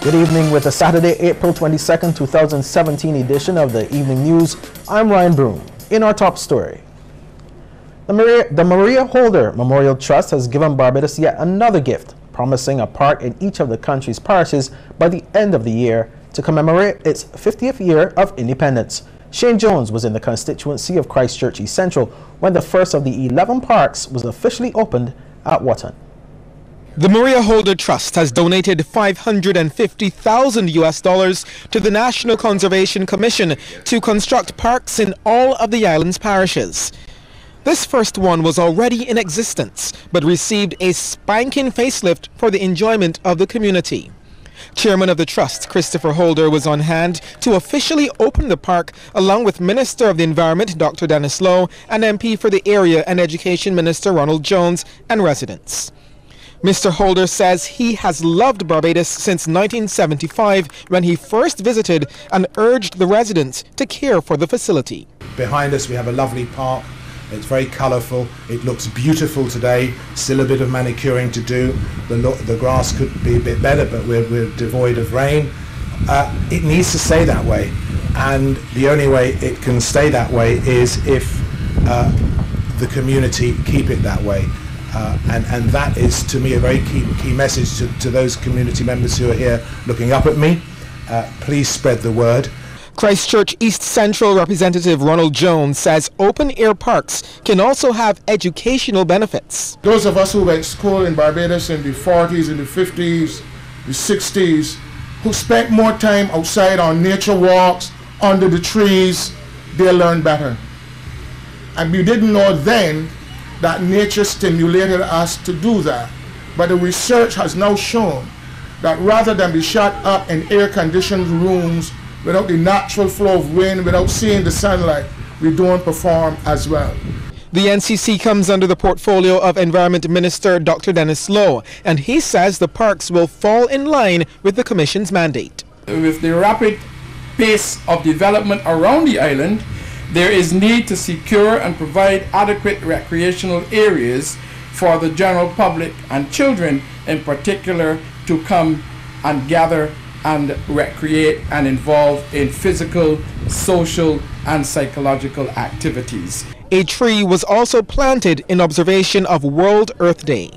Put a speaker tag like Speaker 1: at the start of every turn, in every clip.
Speaker 1: Good evening with the Saturday, April 22nd, 2017 edition of the Evening News. I'm Ryan Broom. In our top story, the Maria Holder Memorial Trust has given Barbados yet another gift, promising a park in each of the country's parishes by the end of the year to commemorate its 50th year of independence. Shane Jones was in the constituency of Christchurch East Central when the first of the 11 parks was officially opened at Wotton.
Speaker 2: The Maria Holder Trust has donated $550,000 to the National Conservation Commission to construct parks in all of the island's parishes. This first one was already in existence, but received a spanking facelift for the enjoyment of the community. Chairman of the Trust, Christopher Holder, was on hand to officially open the park, along with Minister of the Environment, Dr. Dennis Lowe, and MP for the area and Education Minister Ronald Jones, and residents. Mr. Holder says he has loved Barbados since 1975 when he first visited and urged the residents to care for the facility.
Speaker 3: Behind us we have a lovely park. It's very colourful. It looks beautiful today. Still a bit of manicuring to do. The grass could be a bit better, but we're devoid of rain. It needs to stay that way, and the only way it can stay that way is if the community keep it that way. And that is, to me, a very key message to those community members who are here looking up at me. Please spread the word.
Speaker 2: Christchurch East Central Representative Ronald Jones says open-air parks can also have educational benefits.
Speaker 4: Those of us who went to school in Barbados in the 40s, in the 50s, the 60s, who spent more time outside on nature walks, under the trees, they learned better. And we didn't know then that nature stimulated us to do that. But the research has now shown that rather than be shut up in air-conditioned rooms without the natural flow of wind, without seeing the sunlight, we don't perform as well.
Speaker 2: The NCC comes under the portfolio of Environment Minister Dr. Dennis Lowe, and he says the parks will fall in line with the Commission's mandate.
Speaker 5: With the rapid pace of development around the island, there is need to secure and provide adequate recreational areas for the general public and children in particular to come and gather and recreate and involve in physical, social and psychological activities.
Speaker 2: A tree was also planted in observation of World Earth Day.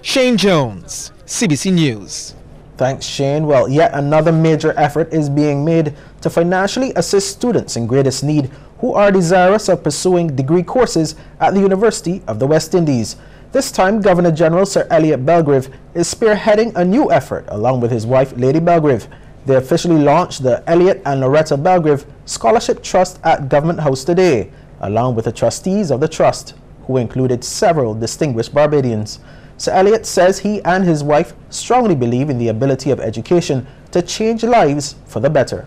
Speaker 2: Shane Jones, CBC News.
Speaker 1: Thanks, Shane. Well, yet another major effort is being made to financially assist students in greatest need who are desirous of pursuing degree courses at the University of the West Indies. This time, Governor General Sir Elliot Belgrave is spearheading a new effort along with his wife, Lady Belgrave. They officially launched the Elliot and Loretta Belgrave Scholarship Trust at Government House today, along with the trustees of the trust, who included several distinguished Barbadians. Sir Elliot says he and his wife strongly believe in the ability of education to change lives for the better.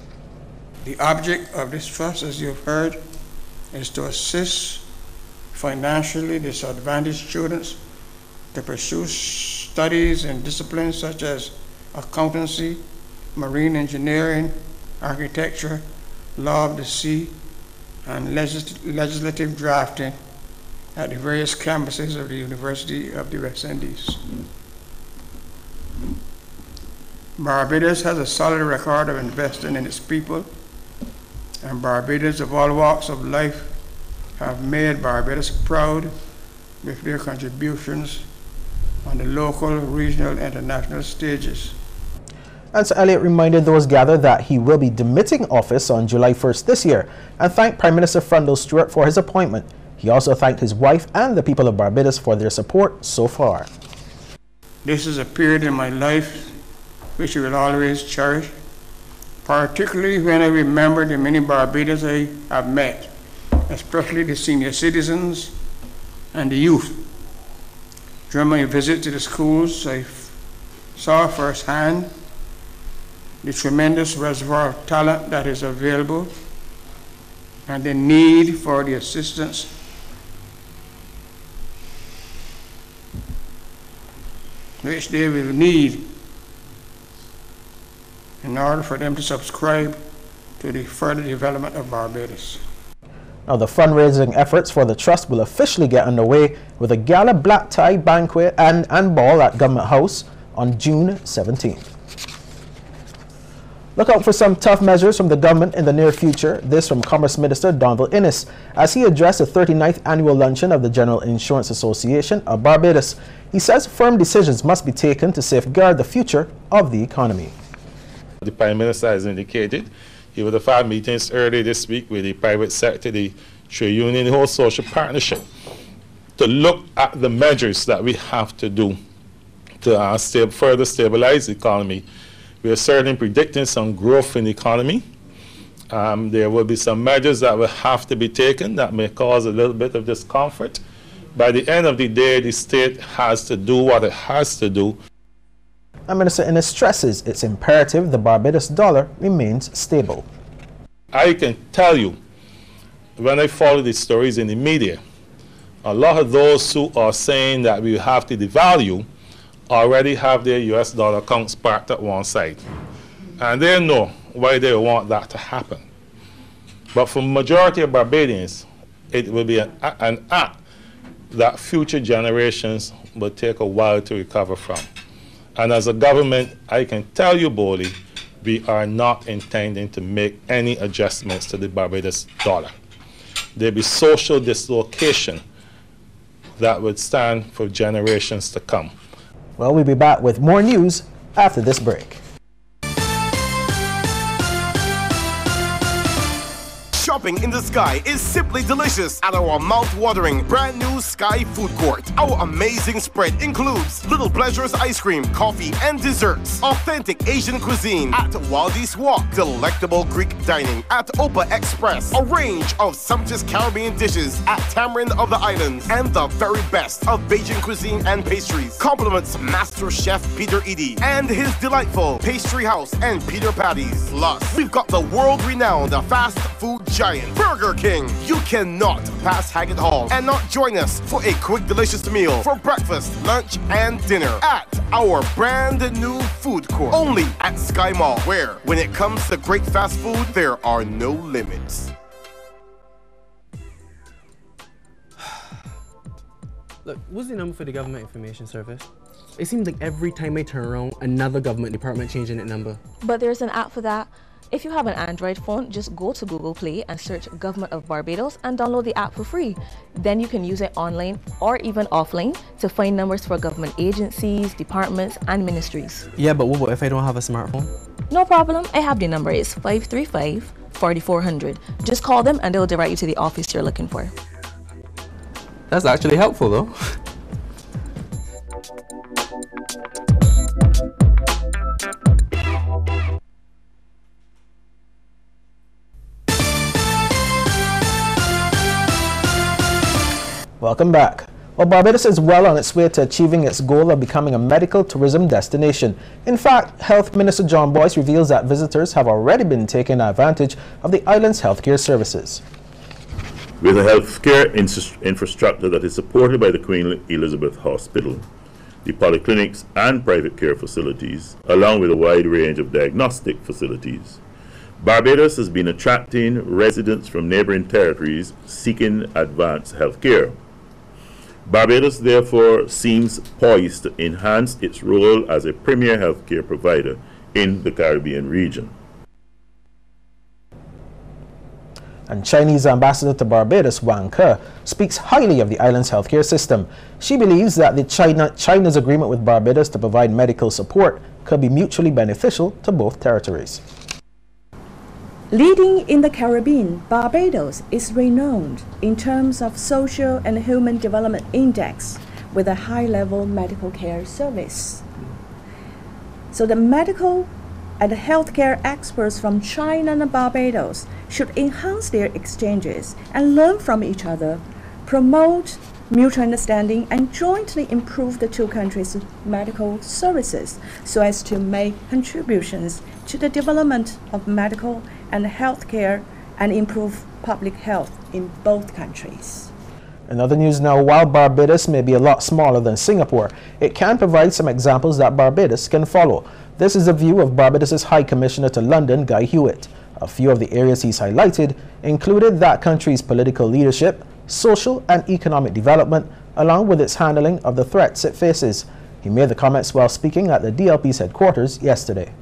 Speaker 6: The object of this trust, as you've heard, is to assist financially disadvantaged students to pursue studies in disciplines such as accountancy, marine engineering, architecture, law of the sea, and legislative drafting at the various campuses of the University of the West Indies. Barbados has a solid record of investing in its people, and Barbadians of all walks of life have made Barbados proud with their contributions on the local, regional, and international stages.
Speaker 1: And Sir Elliot reminded those gathered that he will be demitting office on July 1st this year and thanked Prime Minister Frundle Stewart for his appointment. He also thanked his wife and the people of Barbados for their support so far.
Speaker 6: This is a period in my life which I will always cherish, particularly when I remember the many Barbadians I have met, especially the senior citizens and the youth. During my visit to the schools, I saw firsthand the tremendous reservoir of talent that is available and the need for the assistance which they will need in order for them to subscribe to the further development of Barbados.
Speaker 1: Now, the fundraising efforts for the trust will officially get underway with a gala black tie banquet and ball at Government House on June 17th. Look out for some tough measures from the government in the near future. This from Commerce Minister Donald Innes as he addressed the 39th annual luncheon of the General Insurance Association of Barbados. He says firm decisions must be taken to safeguard the future of the economy.
Speaker 7: The Prime Minister has indicated he would have had meetings earlier this week with the private sector, the trade union, the whole social partnership, to look at the measures that we have to do to further stabilize the economy. We are certainly predicting some growth in the economy. There will be some measures that will have to be taken that may cause a little bit of discomfort. By the end of the day, the state has to do what it has to do.
Speaker 1: And Minister Innes stresses it's imperative the Barbados dollar remains stable.
Speaker 7: I can tell you, when I follow the stories in the media, a lot of those who are saying that we have to devalue already have their US dollar accounts parked at one side. And they know why they want that to happen. But for the majority of Barbadians, it will be an act that future generations will take a while to recover from. And as a government, I can tell you boldly, we are not intending to make any adjustments to the Barbados dollar. There'll be social dislocation that would stand for generations to come.
Speaker 1: Well, we'll be back with more news after this break.
Speaker 8: Shopping in the Sky is simply delicious at our mouth-watering brand new Sky Food Court. Our amazing spread includes Little Pleasures ice cream, coffee, and desserts. Authentic Asian cuisine at Waldy's Walk. Delectable Greek dining at Opa Express. A range of sumptuous Caribbean dishes at Tamarind of the Islands. And the very best of Bajan cuisine and pastries. Compliments Master Chef Peter Edie and his delightful pastry house and Peter Patties. Plus, we've got the world-renowned fast food giant Burger King. You cannot pass Haggett Hall and not join us for a quick delicious meal for breakfast, lunch, and dinner at our brand new food court only at Sky Mall, where when it comes to great fast food there are no limits.
Speaker 9: Look, what's the number for the Government Information Service? It seems like every time I turn around, another government department changing that number.
Speaker 10: But there's an app for that. If you have an Android phone, just go to Google Play and search Government of Barbados and download the app for free. Then you can use it online or even offline to find numbers for government agencies, departments, and ministries.
Speaker 9: Yeah, but what if I don't have a smartphone?
Speaker 10: No problem. I have the number. It's 535-4400. Just call them and they'll direct you to the office you're looking for.
Speaker 9: That's actually helpful, though.
Speaker 1: Welcome back. Well, Barbados is well on its way to achieving its goal of becoming a medical tourism destination. In fact, Health Minister John Boyce reveals that visitors have already been taking advantage of the island's healthcare services.
Speaker 11: With a healthcare infrastructure that is supported by the Queen Elizabeth Hospital, the polyclinics and private care facilities, along with a wide range of diagnostic facilities, Barbados has been attracting residents from neighboring territories seeking advanced healthcare. Barbados, therefore, seems poised to enhance its role as a premier healthcare provider in the Caribbean region.
Speaker 1: And Chinese ambassador to Barbados, Wang Ke, speaks highly of the island's healthcare system. She believes that China's agreement with Barbados to provide medical support could be mutually beneficial to both territories.
Speaker 12: Leading in the Caribbean, Barbados is renowned in terms of social and human development index with a high-level medical care service. So the medical and healthcare experts from China and Barbados should enhance their exchanges and learn from each other, promote mutual understanding, and jointly improve the two countries' medical services so as to make contributions to the development of medical and healthcare and improve public health in both countries.
Speaker 1: In other news now, while Barbados may be a lot smaller than Singapore, it can provide some examples that Barbados can follow. This is the view of Barbados' High Commissioner to London, Guy Hewitt. A few of the areas he's highlighted included that country's political leadership, social and economic development, along with its handling of the threats it faces. He made the comments while speaking at the DLP's headquarters yesterday.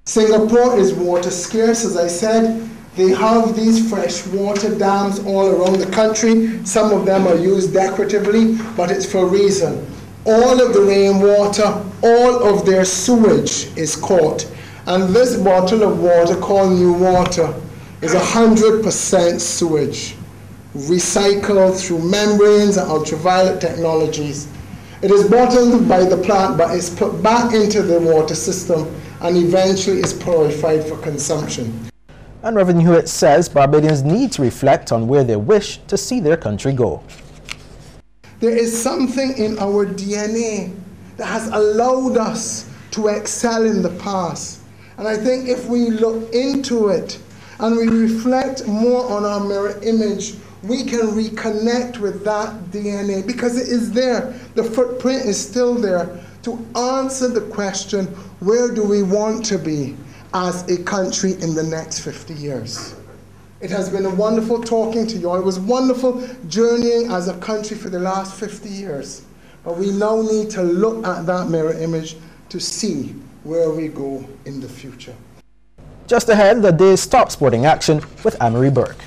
Speaker 13: Singapore is water scarce, as I said. They have these fresh water dams all around the country. Some of them are used decoratively, but it's for a reason. All of the rainwater, all of their sewage is caught. And this bottle of water called New Water is 100% sewage, recycled through membranes and ultraviolet technologies. It is bottled by the plant, but it's put back into the water system and eventually is purified for consumption.
Speaker 1: And Reverend Hewitt says Barbadians need to reflect on where they wish to see their country go.
Speaker 13: There is something in our DNA that has allowed us to excel in the past. And I think if we look into it and we reflect more on our mirror image, we can reconnect with that DNA because it is there. The footprint is still there to answer the question, where do we want to be as a country in the next 50 years? It has been a wonderful talking to you all. It was wonderful journeying as a country for the last 50 years. But we now need to look at that mirror image to see where we go in the future.
Speaker 1: Just ahead, the day's top sporting action with Amory Burke.